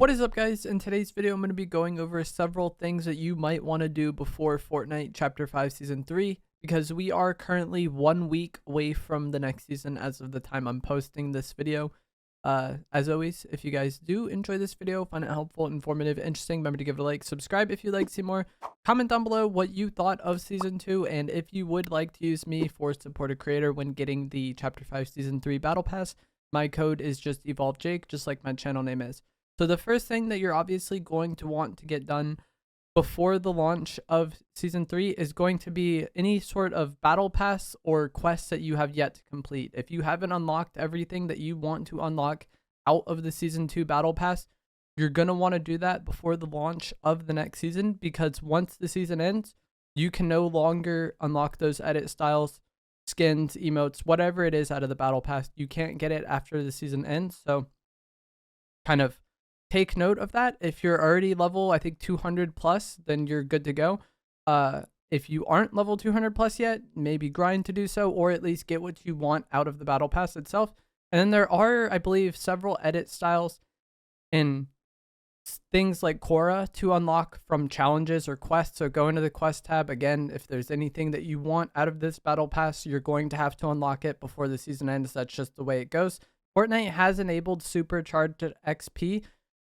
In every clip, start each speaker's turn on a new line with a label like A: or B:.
A: What is up, guys? In today's video, I'm going to be going over several things that you might want to do before Fortnite Chapter 5 Season 3, because we are currently 1 week away from the next season as of the time I'm posting this video. As always, if you guys do enjoy this video, find it helpful, informative, interesting, remember to give it a like, subscribe if you'd like to see more, comment down below what you thought of Season 2, and if you would like to use me for support a creator when getting the Chapter 5 Season 3 Battle Pass, my code is just EvolveJake, just like my channel name is. So the first thing that you're obviously going to want to get done before the launch of Season 3 is going to be any sort of battle pass or quests that you have yet to complete. If you haven't unlocked everything that you want to unlock out of the Season 2 battle pass, you're going to want to do that before the launch of the next season, because once the season ends, you can no longer unlock those edit styles, skins, emotes, whatever it is out of the battle pass. You can't get it after the season ends. So kind of take note of that. If you're already level, I think 200 plus, then you're good to go. If you aren't level 200 plus yet, maybe grind to do so, or at least get what you want out of the battle pass itself. And then there are, I believe, several edit styles in things like Korra to unlock from challenges or quests. So go into the quest tab. Again, if there's anything that you want out of this battle pass, you're going to have to unlock it before the season ends. That's just the way it goes. Fortnite has enabled supercharged XP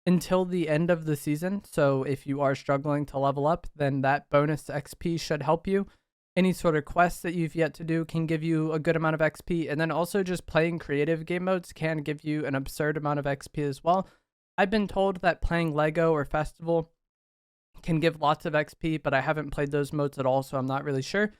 A: until the end of the season, so if you are struggling to level up, then that bonus XP should help you. Any sort of quests that you've yet to do can give you a good amount of XP, and then also just playing creative game modes can give you an absurd amount of XP as well. I've been told that playing Lego or Festival can give lots of XP, but I haven't played those modes at all, so I'm not really sure.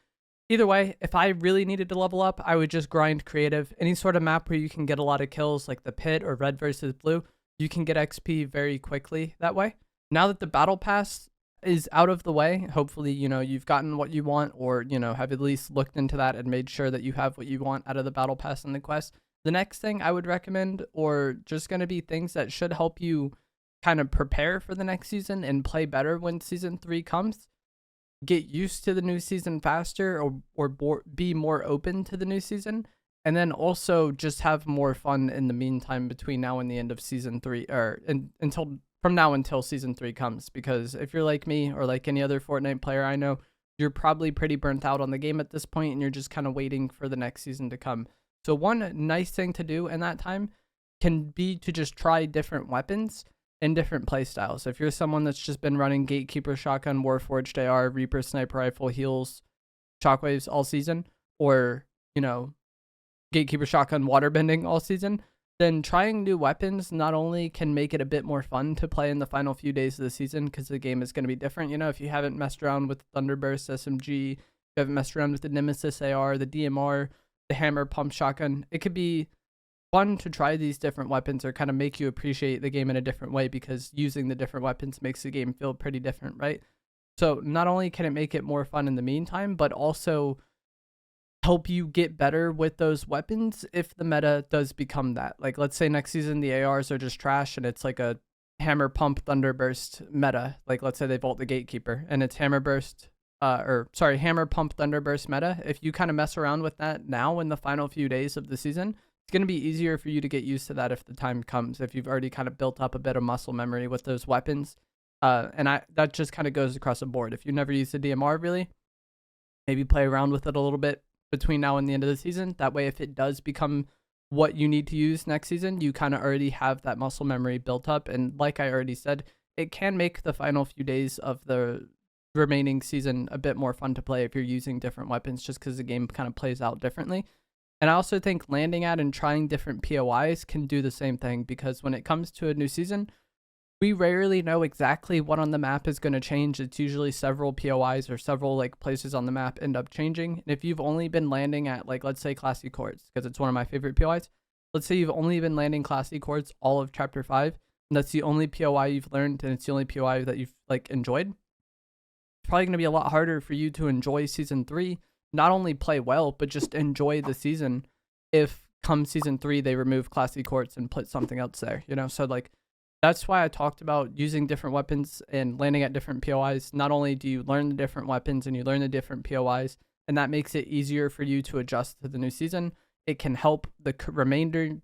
A: Either way, if I really needed to level up, I would just grind creative. Any sort of map where you can get a lot of kills, like the pit or red versus blue, you can get XP very quickly that way. Now that the battle pass is out of the way, hopefully, you've gotten what you want, or, have at least looked into that and made sure that you have what you want out of the battle pass and the quest. The next thing I would recommend, or just going to be things that should help you kind of prepare for the next season and play better when Season 3 comes, get used to the new season faster, or be more open to the new season. And then also just have more fun in the meantime between now and the end of Season 3, or from now until Season 3 comes. Because if you're like me, or like any other Fortnite player I know, you're probably pretty burnt out on the game at this point, and you're just kind of waiting for the next season to come. So one nice thing to do in that time can be to just try different weapons and different playstyles. If you're someone that's just been running Gatekeeper Shotgun, Warforged AR, Reaper Sniper Rifle, Heals, Shockwaves all season, or, Gatekeeper Shotgun waterbending all season, then trying new weapons not only can make it a bit more fun to play in the final few days of the season, because the game is going to be different. If you haven't messed around with Thunderburst SMG, if you haven't messed around with the Nemesis AR, the DMR, the Hammer Pump Shotgun, it could be fun to try these different weapons, or kind of make you appreciate the game in a different way, because using the different weapons makes the game feel pretty different, right? So not only can it make it more fun in the meantime, but also help you get better with those weapons if the meta does become that. Like, let's say next season the ARs are just trash and it's like a Hammer Pump Thunderburst meta. Like, let's say they vault the Gatekeeper and it's Hammer Pump Thunderburst meta. If you kind of mess around with that now in the final few days of the season, it's going to be easier for you to get used to that if the time comes, if you've already kind of built up a bit of muscle memory with those weapons. That just kind of goes across the board. If you never used the DMR really, maybe play around with it a little bit between now and the end of the season. That way, if it does become what you need to use next season, you kind of already have that muscle memory built up. And like I already said, it can make the final few days of the remaining season a bit more fun to play if you're using different weapons, just because the game kind of plays out differently. And I also think landing at and trying different POIs can do the same thing, because when it comes to a new season, we rarely know exactly what on the map is going to change. It's usually several POIs or several places on the map end up changing. And if you've only been landing at, let's say Classy Chords, because it's one of my favorite POIs. Let's say you've only been landing Classy Chords all of Chapter 5, and that's the only POI you've learned, and it's the only POI that you've enjoyed. It's probably going to be a lot harder for you to enjoy Season 3, not only play well, but just enjoy the season if come Season 3 they remove Classy Chords and put something else there, So that's why I talked about using different weapons and landing at different POIs. Not only do you learn the different weapons and you learn the different POIs, and that makes it easier for you to adjust to the new season, it can help the remainder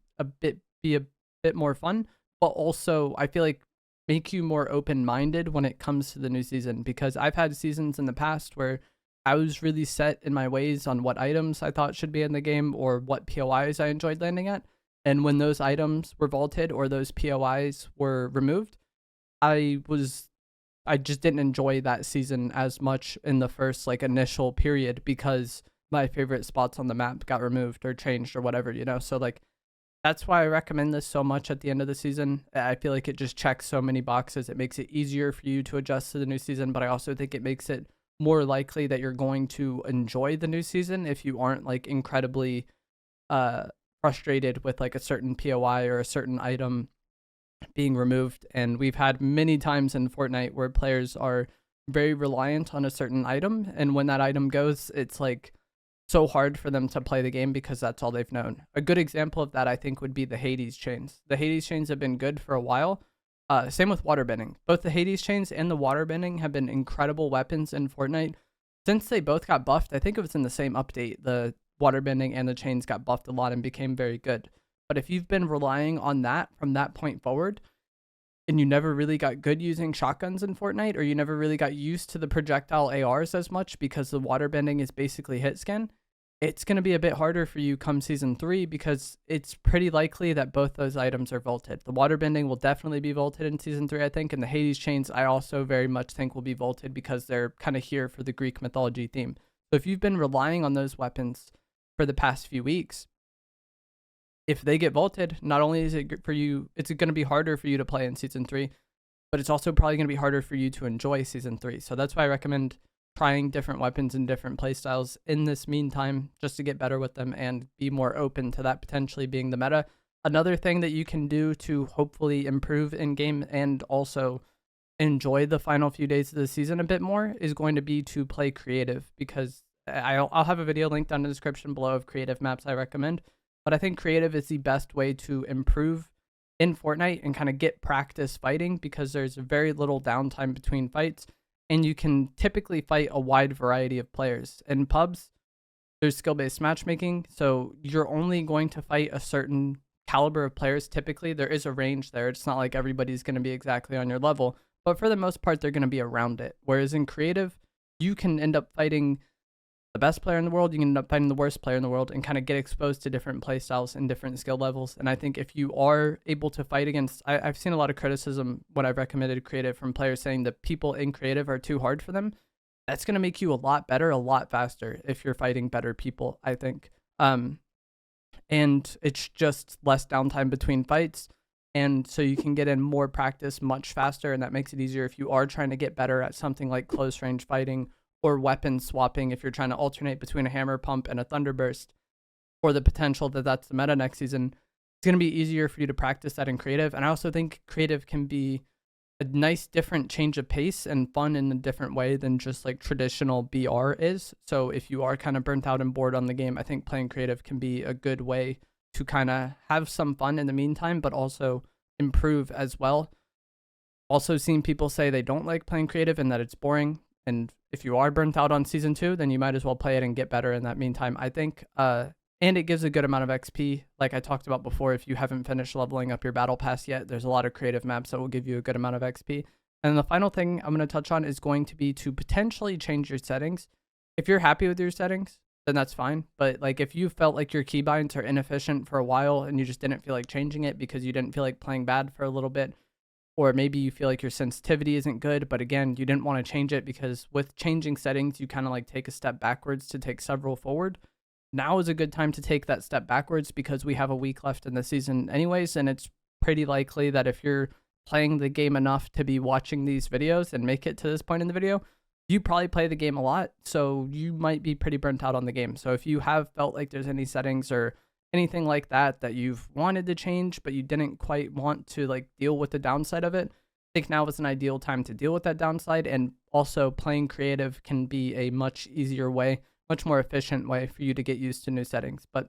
A: be a bit more fun. But also, I feel like make you more open-minded when it comes to the new season, because I've had seasons in the past where I was really set in my ways on what items I thought should be in the game or what POIs I enjoyed landing at. And when those items were vaulted or those POIs were removed, I just didn't enjoy that season as much in the first like initial period because my favorite spots on the map got removed or changed or whatever, you know? So like that's why I recommend this so much at the end of the season. I feel like it just checks so many boxes. It makes it easier for you to adjust to the new season, but I also think it makes it more likely that you're going to enjoy the new season if you aren't like incredibly frustrated with like a certain POI or a certain item being removed. And we've had many times in Fortnite where players are very reliant on a certain item, and when that item goes, it's like so hard for them to play the game because that's all they've known. A good example of that I think would be the Hades chains. The Hades chains have been good for a while. Same with waterbending. Both the Hades chains and the waterbending have been incredible weapons in Fortnite since they both got buffed. I think it was in the same update. The waterbending and the chains got buffed a lot and became very good. But if you've been relying on that from that point forward, and you never really got good using shotguns in Fortnite, or you never really got used to the projectile ARs as much because the waterbending is basically hit scan, it's going to be a bit harder for you come season 3 because it's pretty likely that both those items are vaulted. The waterbending will definitely be vaulted in season 3, I think, and the Hades chains I also very much think will be vaulted because they're kind of here for the Greek mythology theme. So if you've been relying on those weapons for the past few weeks, if they get vaulted, not only is it for you, it's going to be harder for you to play in season 3, but it's also probably going to be harder for you to enjoy season 3. So that's why I recommend trying different weapons and different playstyles in this meantime, just to get better with them and be more open to that potentially being the meta. Another thing that you can do to hopefully improve in game and also enjoy the final few days of the season a bit more is going to be to play creative, because I'll have a video linked down in the description below of creative maps I recommend. But I think creative is the best way to improve in Fortnite and kind of get practice fighting, because there's very little downtime between fights, and you can typically fight a wide variety of players. In pubs, there's skill-based matchmaking, so you're only going to fight a certain caliber of players typically. There is a range there. It's not like everybody's going to be exactly on your level, but for the most part, they're going to be around it. Whereas in creative, you can end up fighting the best player in the world, you can end up fighting the worst player in the world, and kind of get exposed to different play styles and different skill levels. And I think if you are able to fight against, I've seen a lot of criticism when I've recommended creative from players saying that people in creative are too hard for them. That's going to make you a lot better, a lot faster if you're fighting better people, I think. And it's just less downtime between fights. And so you can get in more practice much faster, and that makes it easier if you are trying to get better at something like close range fighting, or weapon swapping if you're trying to alternate between a hammer pump and a thunderburst, or the potential that that's the meta next season. It's going to be easier for you to practice that in creative. And I also think creative can be a nice different change of pace and fun in a different way than just like traditional BR is. So if you are kind of burnt out and bored on the game, I think playing creative can be a good way to kind of have some fun in the meantime, but also improve as well. Also seen people say they don't like playing creative and that it's boring. And if you are burnt out on season 2, then you might as well play it and get better in that meantime, I think. And it gives a good amount of XP. Like I talked about before, if you haven't finished leveling up your battle pass yet, there's a lot of creative maps that will give you a good amount of XP. And then the final thing I'm going to touch on is going to be to potentially change your settings. If you're happy with your settings, then that's fine. But like if you felt like your keybinds are inefficient for a while and you just didn't feel like changing it because you didn't feel like playing bad for a little bit, or maybe you feel like your sensitivity isn't good, but again, you didn't want to change it because with changing settings, you kind of like take a step backwards to take several forward. Now is a good time to take that step backwards because we have a week left in the season anyways, and it's pretty likely that if you're playing the game enough to be watching these videos and make it to this point in the video, you probably play the game a lot, so you might be pretty burnt out on the game. So if you have felt like there's any settings or anything like that that you've wanted to change but you didn't quite want to like deal with the downside of it, I think now is an ideal time to deal with that downside. And also playing creative can be a much easier way, much more efficient way for you to get used to new settings. But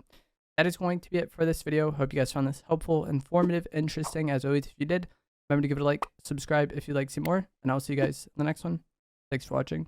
A: that is going to be it for this video. Hope you guys found this helpful, informative, interesting. As always, if you did, remember to give it a like, subscribe if you'd like to see more, and I'll see you guys in the next one. Thanks for watching.